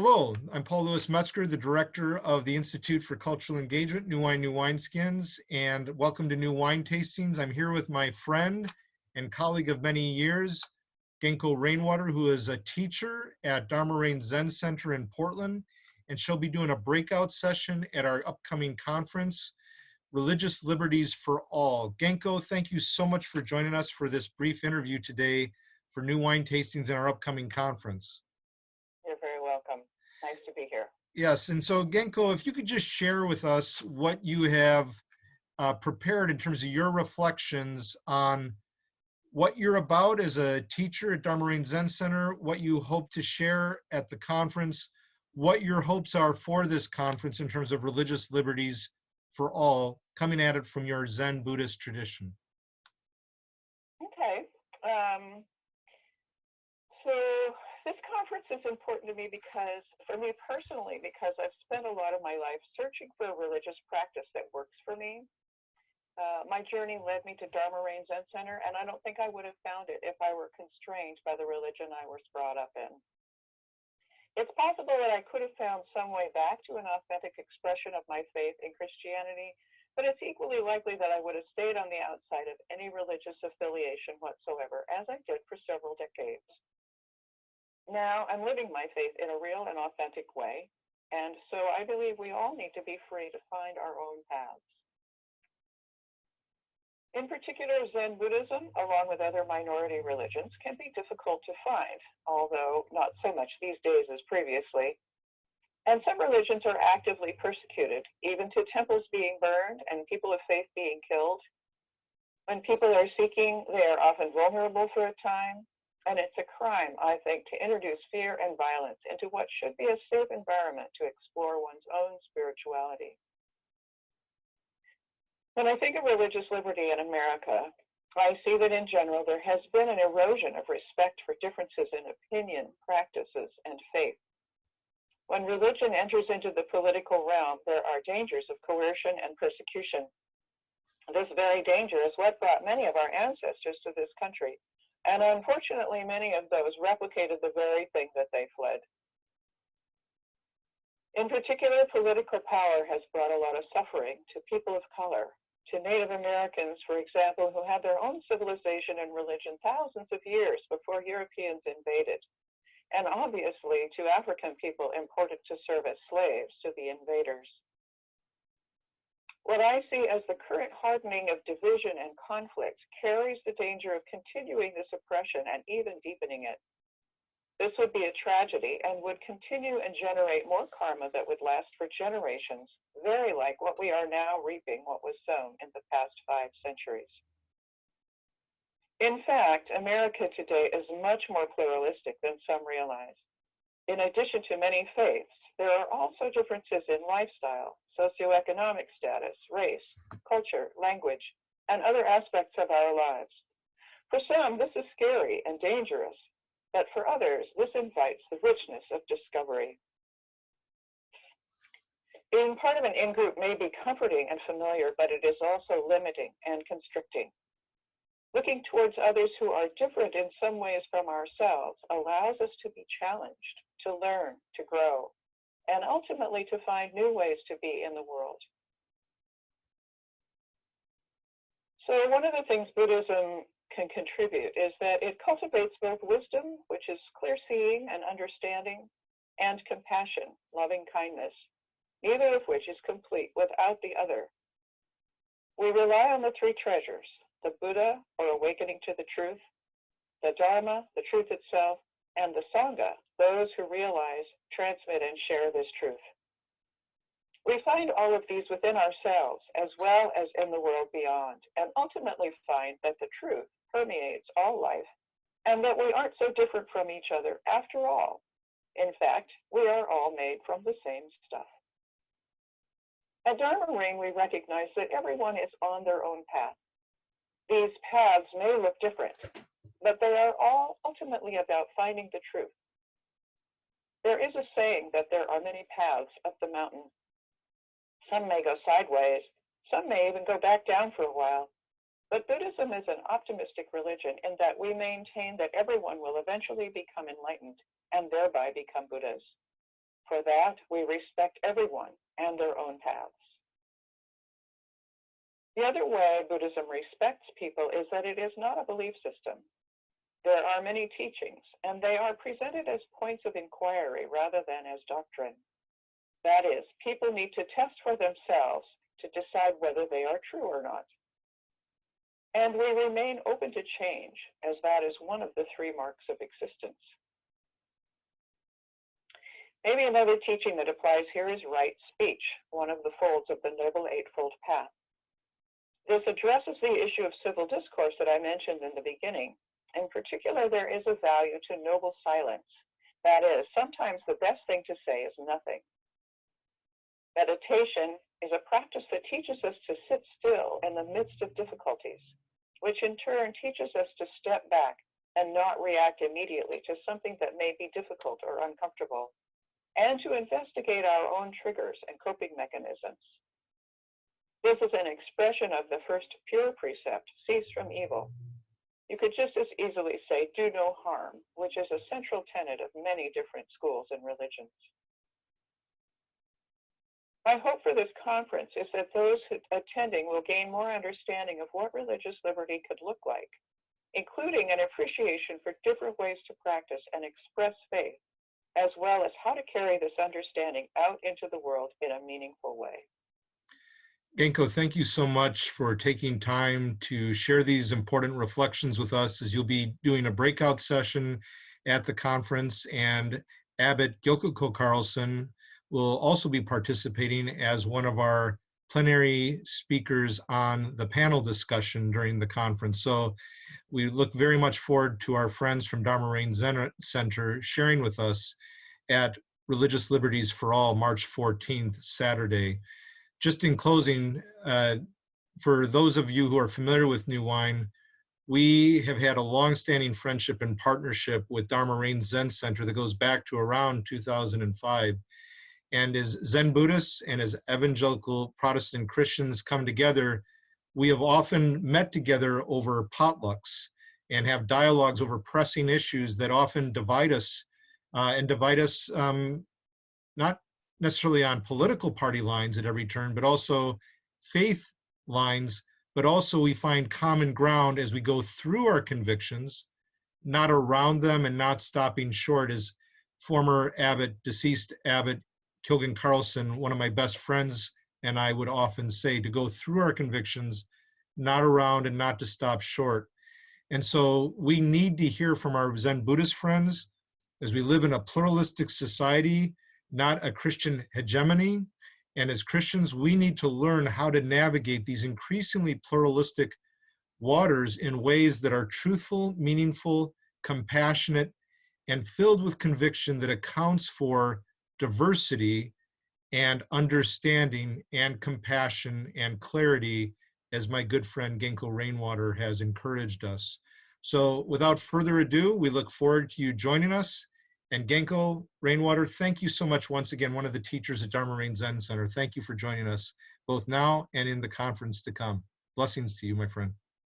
Hello, I'm Paul Lewis Metzger, the director of the Institute for Cultural Engagement, New Wine, New Wineskins, and welcome to New Wine Tastings. I'm here with my friend and colleague of many years, Genko Rainwater, who is a teacher at Dharma Rain Zen Center in Portland, and she'll be doing a breakout session at our upcoming conference, Religious Liberties for All. Genko, thank you so much for joining us for this brief interview today for New Wine Tastings in our upcoming conference. You're very welcome. Nice to be here. Yes, and so Genko, if you could just share with us what you have prepared in terms of your reflections on what you're about as a teacher at Dharma Rain Zen Center, what you hope to share at the conference, what your hopes are for this conference in terms of religious liberties for all, coming at it from your Zen Buddhist tradition. Okay. So this conference is important to me because, for me personally, because I've spent a lot of my life searching for a religious practice that works for me. My journey led me to Dharma Rain Zen Center, and I don't think I would have found it if I were constrained by the religion I was brought up in. It's possible that I could have found some way back to an authentic expression of my faith in Christianity, but it's equally likely that I would have stayed on the outside of any religious affiliation whatsoever, as I did for several decades. Now I'm living my faith in a real and authentic way, and so I believe we all need to be free to find our own paths. In particular, Zen Buddhism, along with other minority religions, can be difficult to find, although not so much these days as previously. And some religions are actively persecuted, even to temples being burned and people of faith being killed. When people are seeking, they are often vulnerable for a time, and it's a crime, I think, to introduce fear and violence into what should be a safe environment to explore one's own spirituality. When I think of religious liberty in America, I see that in general there has been an erosion of respect for differences in opinion, practices, and faith. When religion enters into the political realm, there are dangers of coercion and persecution. This very danger is what brought many of our ancestors to this country, and unfortunately many of those replicated the very thing that they fled. In particular, political power has brought a lot of suffering to people of color, to Native Americans, for example, who had their own civilization and religion thousands of years before Europeans invaded, and obviously to African people imported to serve as slaves to the invaders. What I see as the current hardening of division and conflict carries the danger of continuing this oppression and even deepening it. This would be a tragedy and would continue and generate more karma that would last for generations, very like what we are now reaping what was sown in the past 5 centuries. In fact, America today is much more pluralistic than some realize. In addition to many faiths, there are also differences in lifestyle, socioeconomic status, race, culture, language, and other aspects of our lives. For some, this is scary and dangerous, but for others, this invites the richness of discovery. Being part of an in-group may be comforting and familiar, but it is also limiting and constricting. Looking towards others who are different in some ways from ourselves allows us to be challenged, to learn, to grow, and ultimately to find new ways to be in the world. So one of the things Buddhism can contribute is that it cultivates both wisdom, which is clear seeing and understanding, and compassion, loving kindness, neither of which is complete without the other. We rely on the 3 treasures, the Buddha, or awakening to the truth, the Dharma, the truth itself, and the Sangha, those who realize, transmit, and share this truth. We find all of these within ourselves as well as in the world beyond, and ultimately find that the truth permeates all life, and that we aren't so different from each other after all. In fact, we are all made from the same stuff. At Dharma Ring, we recognize that everyone is on their own path. These paths may look different, but they are all ultimately about finding the truth. There is a saying that there are many paths up the mountain. Some may go sideways, some may even go back down for a while. But Buddhism is an optimistic religion in that we maintain that everyone will eventually become enlightened and thereby become Buddhas. For that, we respect everyone and their own paths. The other way Buddhism respects people is that it is not a belief system. There are many teachings, and they are presented as points of inquiry rather than as doctrine. That is, people need to test for themselves to decide whether they are true or not. And we remain open to change, as that is one of the three marks of existence. Maybe another teaching that applies here is right speech, one of the folds of the Noble Eightfold Path. This addresses the issue of civil discourse that I mentioned in the beginning. In particular, there is a value to noble silence. That is, sometimes the best thing to say is nothing. Meditation is a practice that teaches us to sit still in the midst of difficulties, which in turn teaches us to step back and not react immediately to something that may be difficult or uncomfortable, and to investigate our own triggers and coping mechanisms. This is an expression of the first pure precept, cease from evil. You could just as easily say, do no harm, which is a central tenet of many different schools and religions. My hope for this conference is that those attending will gain more understanding of what religious liberty could look like, including an appreciation for different ways to practice and express faith, as well as how to carry this understanding out into the world in a meaningful way. Genko, thank you so much for taking time to share these important reflections with us, as you'll be doing a breakout session at the conference, and Abbot Genko Carlson will also be participating as one of our plenary speakers on the panel discussion during the conference. So we look very much forward to our friends from Dharma Rain Zen Center sharing with us at Religious Liberties for All, March 14th, Saturday. Just in closing, for those of you who are familiar with New Wine, we have had a long-standing friendship and partnership with Dharma Rain Zen Center that goes back to around 2005. And as Zen Buddhists and as evangelical Protestant Christians come together, we have often met together over potlucks and have dialogues over pressing issues that often divide us, not necessarily on political party lines at every turn, but also faith lines, but also we find common ground as we go through our convictions, not around them and not stopping short. As former abbot, deceased abbot Kyogen Carlson, one of my best friends, and I would often say, to go through our convictions, not around and not to stop short. And so we need to hear from our Zen Buddhist friends as we live in a pluralistic society, not a Christian hegemony. And as Christians, we need to learn how to navigate these increasingly pluralistic waters in ways that are truthful, meaningful, compassionate, and filled with conviction that accounts for diversity and understanding and compassion and clarity, as my good friend Genko Rainwater has encouraged us. So without further ado, we look forward to you joining us. And Genko Rainwater, thank you so much once again, one of the teachers at Dharma Rain Zen Center. Thank you for joining us both now and in the conference to come. Blessings to you, my friend.